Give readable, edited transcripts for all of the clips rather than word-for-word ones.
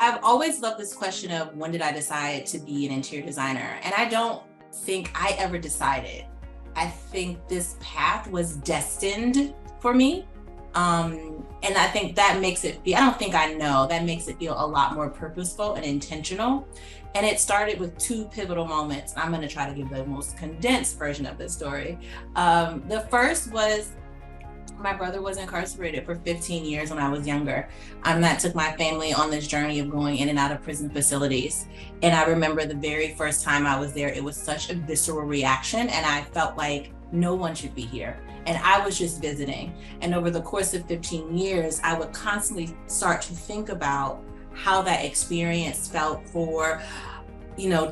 I've always loved this question of when did I decide to be an interior designer? And I don't think I ever decided. I think this path was destined for me. And I think that makes it feel, I don't think I know, that makes it feel a lot more purposeful and intentional. And it started with two pivotal moments. I'm going to try to give the most condensed version of this story. The first was my brother was incarcerated for 15 years when I was younger. That took my family on this journey of going in and out of prison facilities. And I remember the very first time I was there, it was such a visceral reaction. And I felt like no one should be here. And I was just visiting. And over the course of 15 years, I would constantly start to think about how that experience felt for,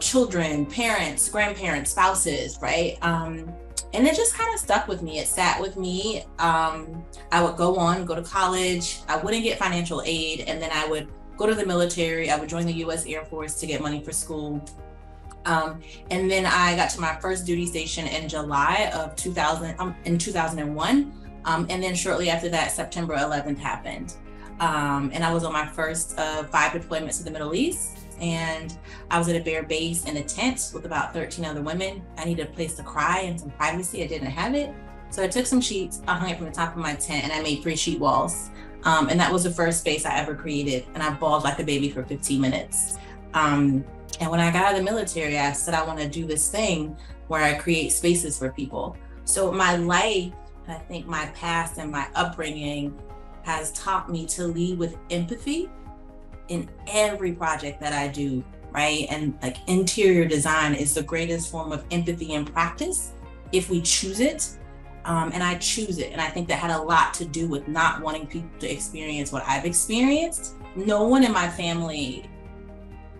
children, parents, grandparents, spouses, right? And it just kind of stuck with me. It sat with me. I would go to college. I wouldn't get financial aid. And then I would go to the military. I would join the US Air Force to get money for school. And then I got to my first duty station in July of 2001. And then shortly after that, September 11th happened. And I was on my first of 5 deployments to the Middle East. And I was at a bare base in a tent with about 13 other women. I needed a place to cry and some privacy. I didn't have it. So I took some sheets, I hung it from the top of my tent, and I made 3 sheet walls. And that was the first space I ever created. And I bawled like a baby for 15 minutes. And when I got out of the military, I said, I want to do this thing where I create spaces for people. So my life, I think my past and my upbringing has taught me to lead with empathy in every project that I do, right? And like interior design is the greatest form of empathy in practice if we choose it. And I choose it. And I think that had a lot to do with not wanting people to experience what I've experienced. No one in my family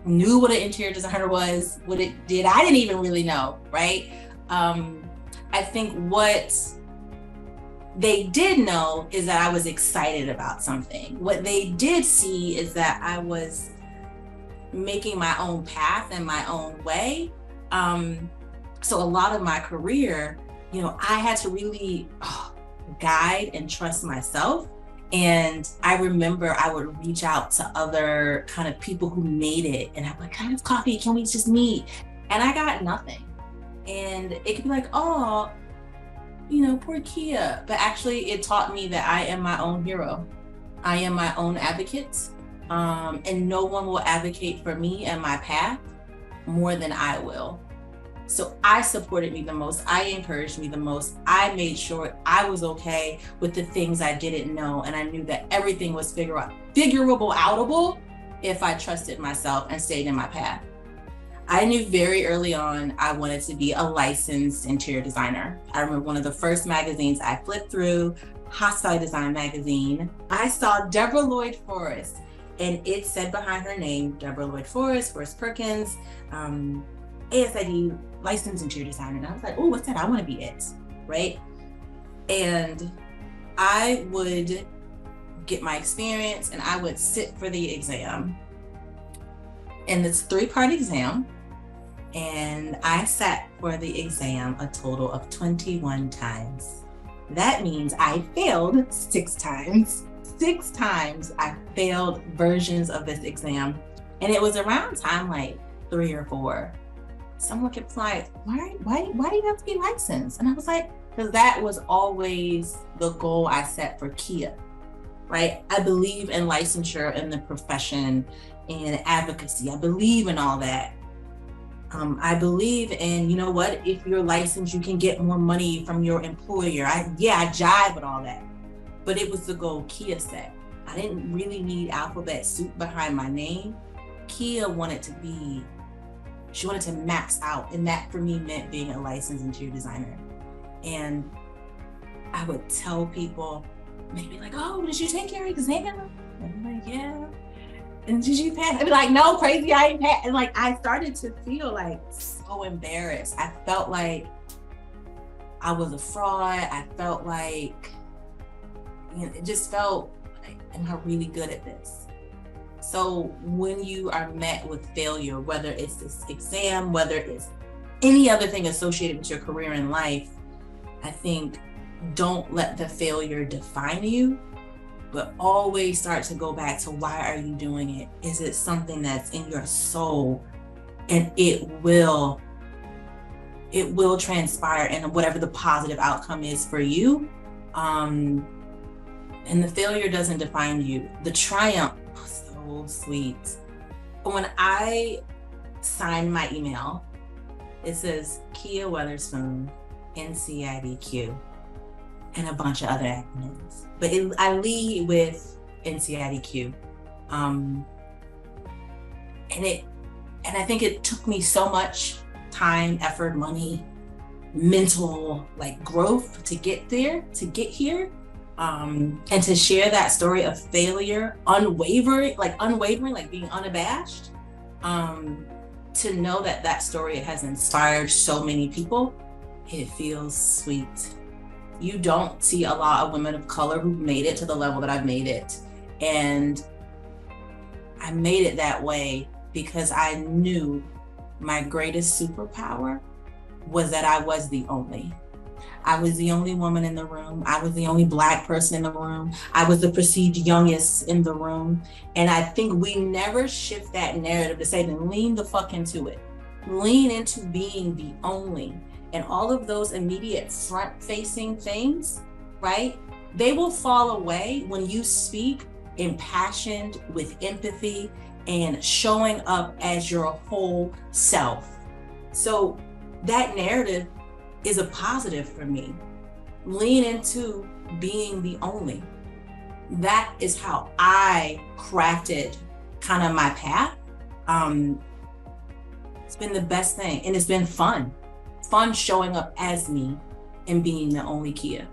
knew what an interior designer was, what it did. I didn't even really know, right? I think what they did know is that I was excited about something. What they did see is that I was making my own path and my own way. So a lot of my career, I had to really guide and trust myself. And I remember I would reach out to other kind of people who made it. And I'm like, can I have coffee? Can we just meet? And I got nothing. And it could be like, oh, poor Kia. But actually it taught me that I am my own hero. I am my own advocate. And no one will advocate for me and my path more than I will. So I supported me the most. I encouraged me the most. I made sure I was okay with the things I didn't know. And I knew that everything was figurable outable if I trusted myself and stayed in my path. I knew very early on I wanted to be a licensed interior designer. I remember one of the first magazines I flipped through, Hospitality Design magazine. I saw Deborah Lloyd Forrest, and it said behind her name, Deborah Lloyd Forrest, Forrest Perkins, ASID licensed interior designer. And I was like, oh, what's that? I want to be it, right? And I would get my experience and I would sit for the exam. And it's a 3-part exam. And I sat for the exam a total of 21 times. That means I failed 6 times. 6 times I failed versions of this exam. And it was around time like 3 or 4. Someone kept like, why do you have to be licensed? And I was like, because that was always the goal I set for Kia, right? I believe in licensure in the profession and advocacy. I believe in all that. I believe in, if you're licensed, you can get more money from your employer. I jive with all that. But it was the goal Kia set. I didn't really need alphabet soup behind my name. Kia wanted to max out. And that for me meant being a licensed interior designer. And I would tell people, maybe like, oh, did you take your exam? And I'm like, yeah. And did you pass? I'd be like, no, crazy, I ain't passed. And like, I started to feel like so embarrassed. I felt like I was a fraud. I felt like, it just felt like, am I really good at this? So when you are met with failure, whether it's this exam, whether it's any other thing associated with your career in life, I think don't let the failure define you. but always start to go back to why are you doing it? Is it something that's in your soul? And it will transpire, and whatever the positive outcome is for you. And the failure doesn't define you. The triumph, so sweet. When I sign my email, it says Kia Weatherspoon, CIDQ, and a bunch of other acronyms. But I lead with CIDQ. And I think it took me so much time, effort, money, mental growth to get here. And to share that story of failure, unwavering, being unabashed, to know that story has inspired so many people, it feels sweet. You don't see a lot of women of color who've made it to the level that I've made it. And I made it that way because I knew my greatest superpower was that I was the only. I was the only woman in the room. I was the only Black person in the room. I was the perceived youngest in the room. And I think we never shift that narrative to say, then lean the fuck into it. Lean into being the only. And all of those immediate front-facing things, right? They will fall away when you speak impassioned with empathy and showing up as your whole self. So that narrative is a positive for me. Lean into being the only. That is how I crafted kind of my path. It's been the best thing, and it's been fun showing up as me and being the only Kia.